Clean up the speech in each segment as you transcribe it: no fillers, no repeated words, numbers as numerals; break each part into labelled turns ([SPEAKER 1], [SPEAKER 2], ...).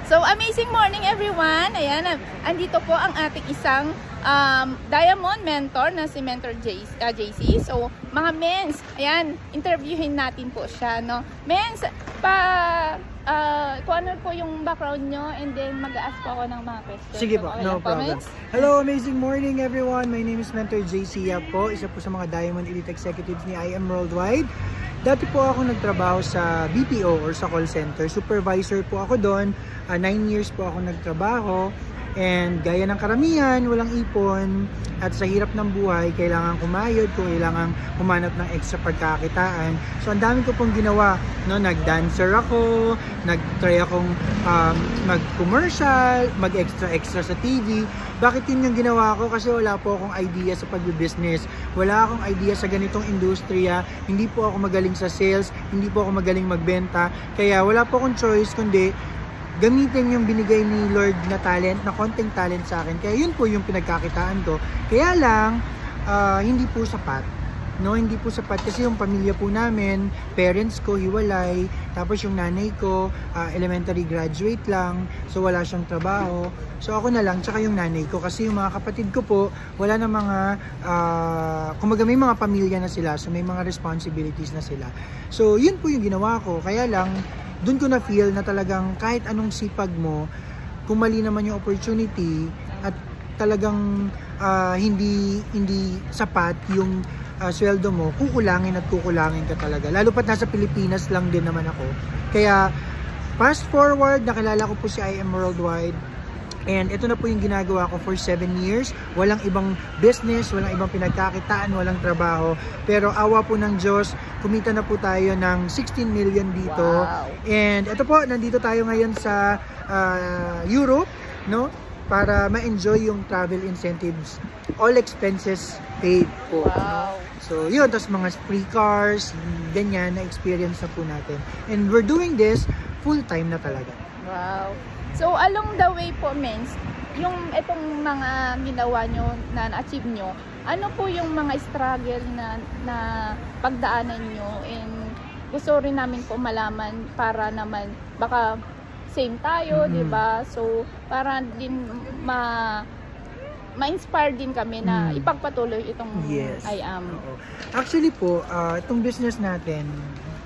[SPEAKER 1] So, amazing morning everyone! Ayan, andito po ang ating isang Diamond mentor na si Mentor JC. So, mga mens, ayan, interviewin natin po siya, no? Mens, kung ano po yung background nyo and then mag-a-ask po ako ng mga questions.
[SPEAKER 2] Sige po, no problem. Hello, amazing morning everyone. My name is Mentor JC po. Isa po sa mga Diamond Elite Executives ni IM Worldwide. Dati po ako nagtrabaho sa BPO or sa call center. Supervisor po ako doon. 9 years po ako nagtrabaho. And gaya ng karamihan, walang ipon. At sa hirap ng buhay, kailangan kumayod, kailangan humanap ng extra pagkakitaan. So ang dami ko pong ginawa. No? Nag-dancer ako, nag-try akong mag-commercial, mag-extra sa TV. Bakit yun yung ginawa ko? Kasi wala po akong idea sa pag-business. Wala akong idea sa ganitong industriya. Hindi po ako magaling sa sales. Hindi po ako magaling magbenta. Kaya wala po akong choice kundi gamitin yung binigay ni Lord na talent, na konting talent sa akin. Kaya yun po yung pinagkakitaan ko. Kaya lang, hindi po sapat. No, hindi po sapat kasi yung pamilya po namin, parents ko hiwalay, tapos yung nanay ko elementary graduate lang, so wala siyang trabaho. So ako na lang, tsaka yung nanay ko kasi yung mga kapatid ko po, wala na mga kumbaga may mga pamilya na sila, so may mga responsibilities na sila. So yun po yung ginawa ko. Kaya lang doon ko na feel na talagang kahit anong sipag mo, kung mali naman yung opportunity at talagang hindi sapat yung sweldo mo, kukulangin at kukulangin ka talaga. Lalo pat nasa Pilipinas lang din naman ako. Kaya fast forward, nakilala ko po si IM Worldwide. And ito na po yung ginagawa ko for 7 years. Walang ibang business, walang ibang pinagkakitaan, walang trabaho. Pero awa po ng Diyos, kumita na po tayo ng 16 million dito.
[SPEAKER 1] Wow. And
[SPEAKER 2] ito po, nandito tayo ngayon sa Europe, no? Para ma-enjoy yung travel incentives. All expenses paid po.
[SPEAKER 1] wow.
[SPEAKER 2] So yun, tapos mga free cars, ganyan, na-experience na po natin. And we're doing this full-time na talaga.
[SPEAKER 1] Wow. So, along the way po, Mens, yung itong mga ginawa nyo, na na-achieve nyo, ano po yung mga struggle na pagdaanan nyo? And gusto rin namin po malaman para naman, baka same tayo, di ba? So, para din ma-inspire din kami na ipagpatuloy itong IM.
[SPEAKER 2] Actually po, itong business natin,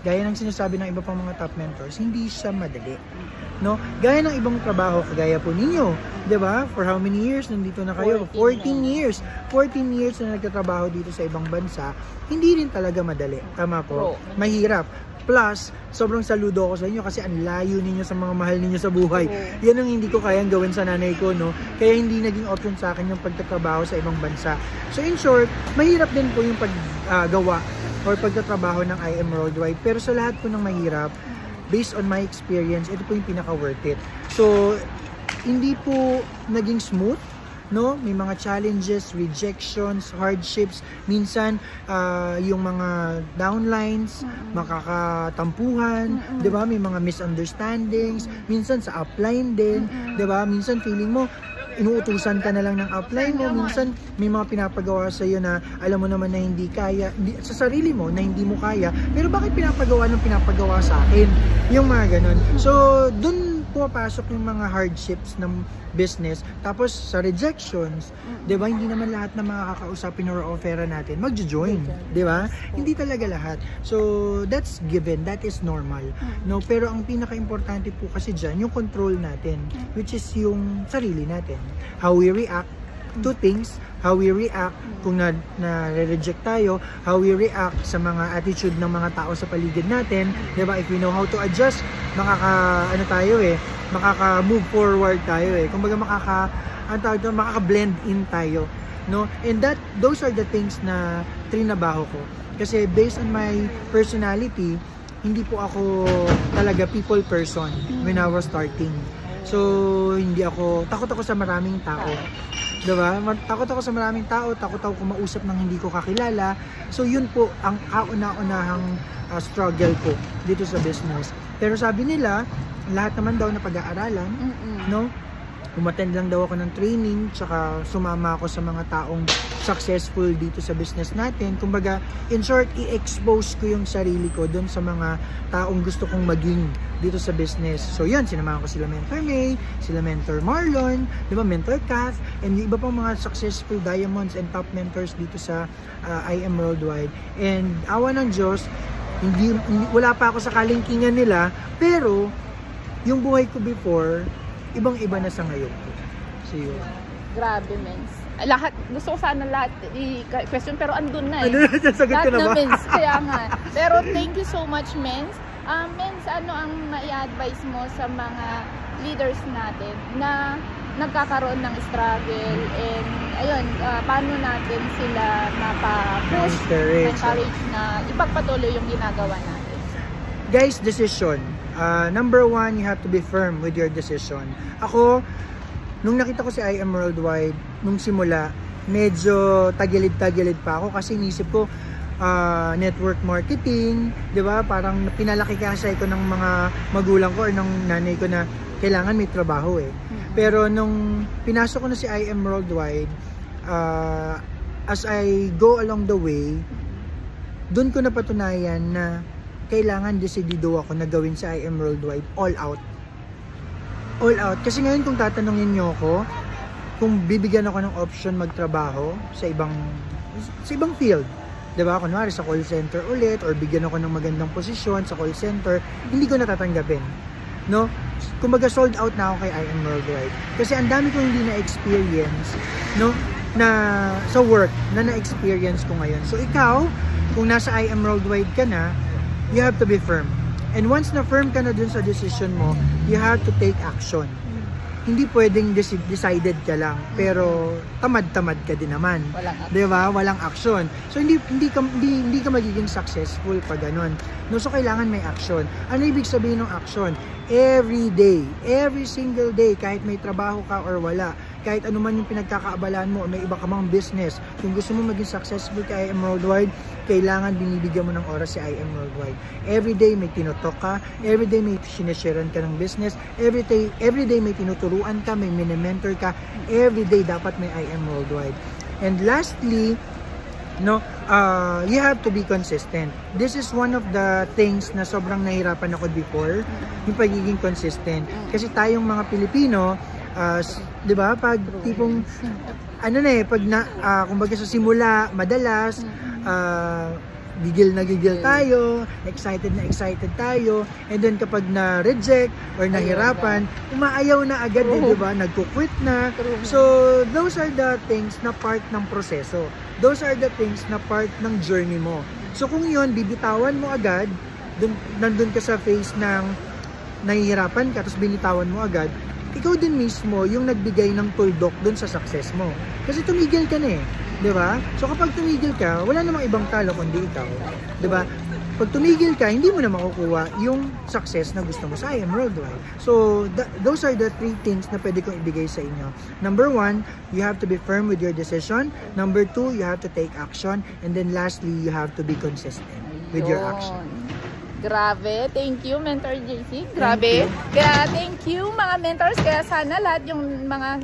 [SPEAKER 2] gaya ng sinasabi ng iba pang mga top mentors, hindi siya madali. No? Gaya ng ibang trabaho, kagaya po ninyo, 'di ba? For how many years nandito na kayo? 14 years. 14 years na nagtatrabaho dito sa ibang bansa. Hindi rin talaga madali. Tama po. Mahirap. Plus, sobrang saludo ako sa inyo kasi ang layo ninyo sa mga mahal ninyo sa buhay. Yan ang hindi ko kayang gawin sa nanay ko, no? Kaya hindi naging option sa akin yung pagtatrabaho sa ibang bansa. So in short, mahirap din po yung paggawa or pagtatrabaho ng IM Worldwide. Pero sa lahat po ng mahirap, based on my experience, ito po yung pinaka-worth it. So, hindi po naging smooth, no? May mga challenges, rejections, hardships. Minsan, yung mga downlines, makakatampuhan, di ba? May mga misunderstandings. Minsan sa upline din, di ba? Minsan feeling mo, inuutusan ka na lang ng upline mo. Minsan may mga pinapagawa sa iyo na alam mo naman na hindi kaya, sa sarili mo na hindi mo kaya, pero bakit pinapagawa sa akin? Yung mga ganun. So, dun pumapasok yung mga hardships ng business. Tapos sa rejections, 'di ba? Hindi naman lahat ng mga kakausapin or offera natin magjo-join, 'di ba? Hindi talaga lahat. So, that's given, that is normal. No, pero ang pinaka-importante po kasi diyan yung control natin, which is yung sarili natin. How we react to things, how we react kung na-reject tayo, how we react sa mga attitude ng mga tao sa paligid natin, 'di ba? If we know how to adjust, makaka-move forward tayo eh. Kumbaga makaka-blend in tayo, no? And those are the things na trinabaho ko. Kasi based on my personality, hindi po ako talaga people person when I was starting. So, takot ako sa maraming tao. Diba? Takot ako sa maraming tao, takot ako kumausap ng hindi ko kakilala. So, yun po ang kauna-unahang struggle ko dito sa business. Pero sabi nila, lahat naman daw na pag-aaralan, no? umattend lang daw ako ng training, tsaka sumama ako sa mga taong successful dito sa business natin. Kumbaga, in short, i-expose ko yung sarili ko dun sa mga taong gusto kong maging dito sa business. So yun, sinamahan ko sila Mentor May, sila Mentor Marlon, di ba, Mentor Kath, and yung iba pang mga successful diamonds and top mentors dito sa IM Worldwide. And awa ng Diyos, wala pa ako sa kalingkingan nila, pero yung buhay ko before, ibang-iba na sa ngayon. So yun.
[SPEAKER 1] Grabe, mens. Lahat, gusto ko sana lahat i-question, pero andun na eh.
[SPEAKER 2] Sagot
[SPEAKER 1] Lahat
[SPEAKER 2] ko na ba?
[SPEAKER 1] na, mens. Kaya nga. Pero thank you so much, mens. Mens, ano ang mai-advise mo sa mga leaders natin na nagkakaroon ng struggle, and ayun, paano natin sila mapa-push, encourage na ipagpatuloy yung ginagawa natin?
[SPEAKER 2] Guys, decision. Number one, you have to be firm with your decision. Ako, nung nakita ko si IM Worldwide, nung simula, medyo tagilid-tagilid pa ako kasi inisip ko, network marketing, di ba? Parang pinalaki kasi ko ng mga magulang ko or ng nanay ko na kailangan may trabaho eh. Pero nung pinasok ko na si IM Worldwide, as I go along the way, dun ko napatunayan na kailangan decidido ako na gawin sa IM Worldwide all out. All out. Kasi ngayon kung tatanungin nyo ako, kung bibigyan ako ng option magtrabaho sa ibang field, diba? Kunwari sa call center ulit, or bigyan ako ng magandang posisyon sa call center, hindi ko natatanggapin. No? Kumbaga sold out na ako kay IM Worldwide. Kasi ang dami kong hindi na-experience, no? Na sa work na na-experience ko ngayon. So ikaw, kung nasa IM Worldwide ka na, you have to be firm. And once na firm ka na dun sa decision mo, you have to take action. Hindi pwedeng decided ka lang, pero tamad-tamad ka din naman. Di ba? Walang action. So hindi ka magiging successful pag ganun. No, so kailangan may action. Ano ibig sabihin ng action? Every day, every single day, kahit may trabaho ka or wala, kahit ano man yung pinagkakaabalaan mo, may iba ka mang business, kung gusto mo maging successful kay IM Worldwide, kailangan binibigyan mo ng oras si IM Worldwide. Every day may tinotok ka, every day may sinesharean ka ng business, every day may tinuturuan ka, may mini-mentor ka, every day dapat may IM Worldwide. And lastly, no, you have to be consistent. This is one of the things na sobrang nahirapan ako before, yung pagiging consistent. Kasi tayong mga Pilipino, 'di ba, pag tipong ano na eh, pag kumbaga sa simula, madalas gigil na gigil tayo, excited na excited tayo, and then kapag na-reject or nahirapan, umaayaw na agad, di ba? Nagko-quit na. So, those are the things na part ng proseso. Those are the things na part ng journey mo. So, kung yun, bibitawan mo agad, nandun ka sa phase ng nahihirapan ka, tapos binitawan mo agad, ikaw din mismo yung nagbigay ng tuldok dun sa success mo. Kasi tumigil ka na eh. Diba? So kapag tumigil ka, wala namang ibang talo kundi ikaw. Diba? Pag tumigil ka, hindi mo na makukuha yung success na gusto mo sa IM Worldwide. So, those are the three things na pwede kong ibigay sa inyo. Number one, you have to be firm with your decision. Number two, you have to take action. And then lastly, you have to be consistent with your action.
[SPEAKER 1] Grabe, thank you Mentor JC. Grabe. Kaya thank you mga mentors. Kaya sana lahat yung mga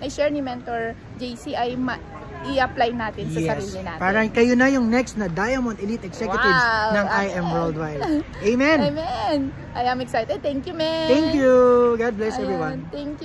[SPEAKER 1] na-share ni Mentor JC ay i-apply natin sa sarili natin.
[SPEAKER 2] Parang kayo na yung next na Diamond Elite Executives ng IM Worldwide. Amen.
[SPEAKER 1] Amen. I am excited. Thank you, man.
[SPEAKER 2] Thank you. God bless everyone.
[SPEAKER 1] Thank you.